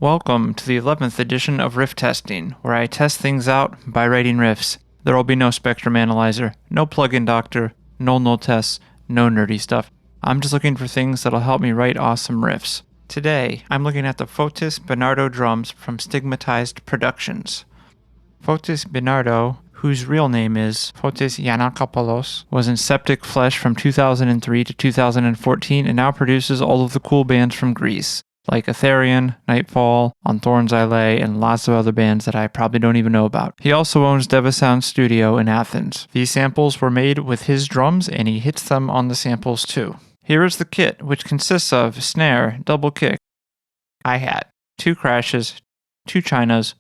Welcome to the 11th edition of Riff Testing, where I test things out by writing riffs. There will be no Spectrum Analyzer, no plugin doctor, no null tests, no nerdy stuff. I'm just looking for things that'll help me write awesome riffs. Today, I'm looking at the Fotis Benardo drums from Stigmatized Productions. Fotis Benardo, whose real name is Fotis Yanakopoulos, was in Septic Flesh from 2003 to 2014 and now produces all of the cool bands from Greece, like Etherian, Nightfall, On Thorns I Lay, and lots of other bands that I probably don't even know about. He also owns Devasound Studio in Athens. These samples were made with his drums, and he hits them on the samples too. Here is the kit, which consists of snare, double kick, hi-hat, 2 crashes, 2 chinas,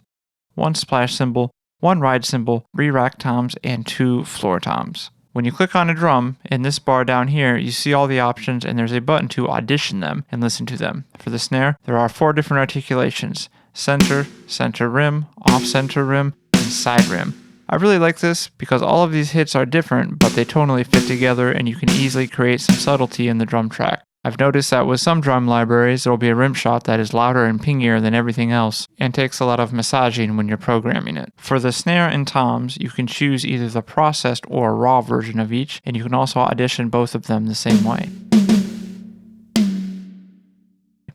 1 splash cymbal, 1 ride cymbal, 3 rack toms, and 2 floor toms. When you click on a drum, in this bar down here, you see all the options and there's a button to audition them and listen to them. For the snare, there are 4 different articulations: center, center rim, off-center rim, and side rim. I really like this because all of these hits are different, but they tonally fit together and you can easily create some subtlety in the drum track. I've noticed that with some drum libraries, there will be a rim shot that is louder and pingier than everything else, and takes a lot of massaging when you're programming it. For the snare and toms, you can choose either the processed or raw version of each, and you can also audition both of them the same way.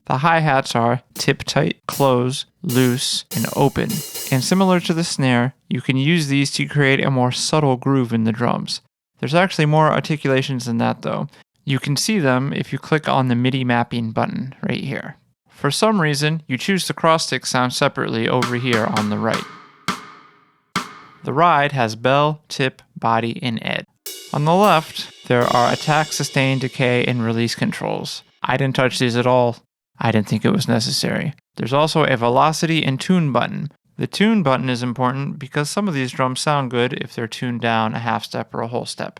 The hi-hats are tip tight, close, loose, and open. And similar to the snare, you can use these to create a more subtle groove in the drums. There's actually more articulations than that though. You can see them if you click on the MIDI mapping button right here. For some reason, you choose the cross-stick sound separately over here on the right. The ride has bell, tip, body, and ed. On the left, there are attack, sustain, decay, and release controls. I didn't touch these at all. I didn't think it was necessary. There's also a velocity and tune button. The tune button is important because some of these drums sound good if they're tuned down a half step or a whole step.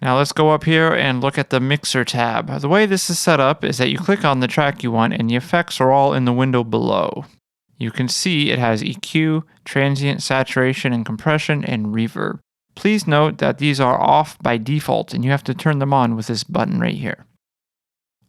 Now let's go up here and look at the mixer tab. The way this is set up is that you click on the track you want and the effects are all in the window below. You can see it has EQ, transient, saturation, and compression, and reverb. Please note that these are off by default and you have to turn them on with this button right here.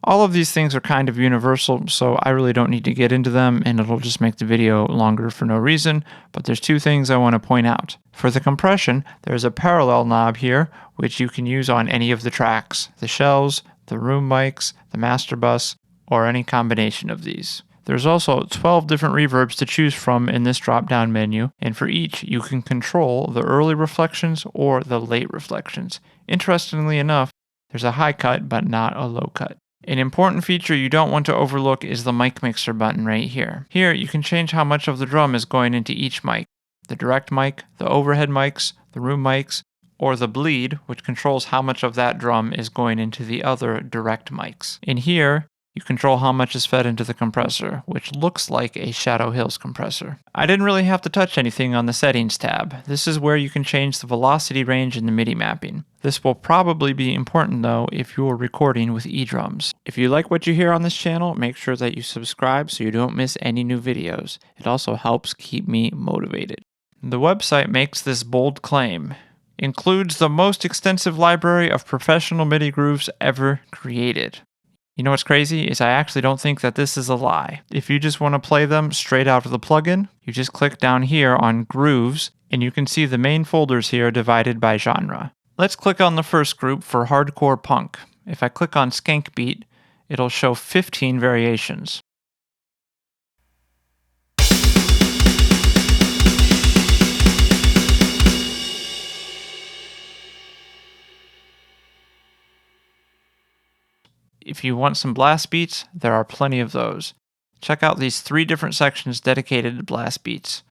All of these things are kind of universal, so I really don't need to get into them and it'll just make the video longer for no reason, but there's 2 things I want to point out. For the compression, there's a parallel knob here, which you can use on any of the tracks, the shells, the room mics, the master bus, or any combination of these. There's also 12 different reverbs to choose from in this drop-down menu, and for each, you can control the early reflections or the late reflections. Interestingly enough, there's a high cut, but not a low cut. An important feature you don't want to overlook is the mic mixer button right here. Here, you can change how much of the drum is going into each mic. The direct mic, the overhead mics, the room mics, or the bleed, which controls how much of that drum is going into the other direct mics. In here, you control how much is fed into the compressor, which looks like a Shadow Hills compressor. I didn't really have to touch anything on the settings tab. This is where you can change the velocity range in the MIDI mapping. This will probably be important though if you are recording with eDrums. If you like what you hear on this channel, make sure that you subscribe so you don't miss any new videos. It also helps keep me motivated. The website makes this bold claim. Includes the most extensive library of professional MIDI grooves ever created. You know what's crazy is I actually don't think that this is a lie. If you just want to play them straight out of the plugin, you just click down here on Grooves, and you can see the main folders here divided by genre. Let's click on the first group for Hardcore Punk. If I click on Skank Beat, it'll show 15 variations. If you want some blast beats, there are plenty of those. Check out these 3 different sections dedicated to blast beats.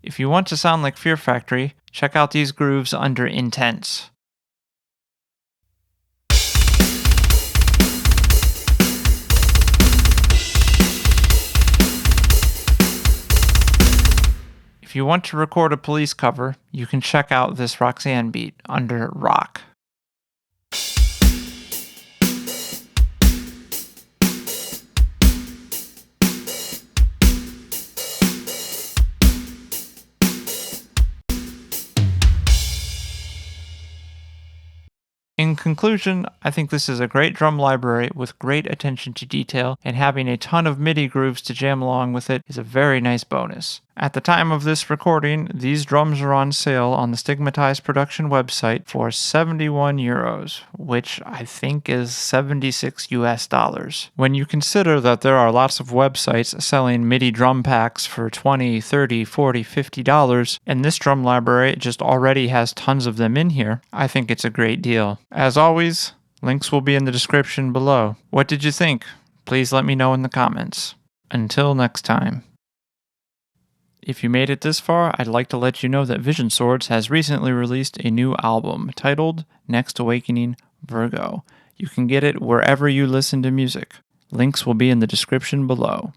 If you want to sound like Fear Factory, check out these grooves under Intense. If you want to record a Police cover, you can check out this Roxanne beat under Rock. conclusion, I think this is a great drum library with great attention to detail, and having a ton of MIDI grooves to jam along with it is a very nice bonus. At the time of this recording, these drums are on sale on the Stigmatized Production website for €71, which I think is $76. When you consider that there are lots of websites selling MIDI drum packs for $20, $30, $40, $50, and this drum library just already has tons of them in here, I think it's a great deal. As always, links will be in the description below. What did you think? Please let me know in the comments. Until next time. If you made it this far, I'd like to let you know that Vision Swords has recently released a new album titled Next Awakening Virgo. You can get it wherever you listen to music. Links will be in the description below.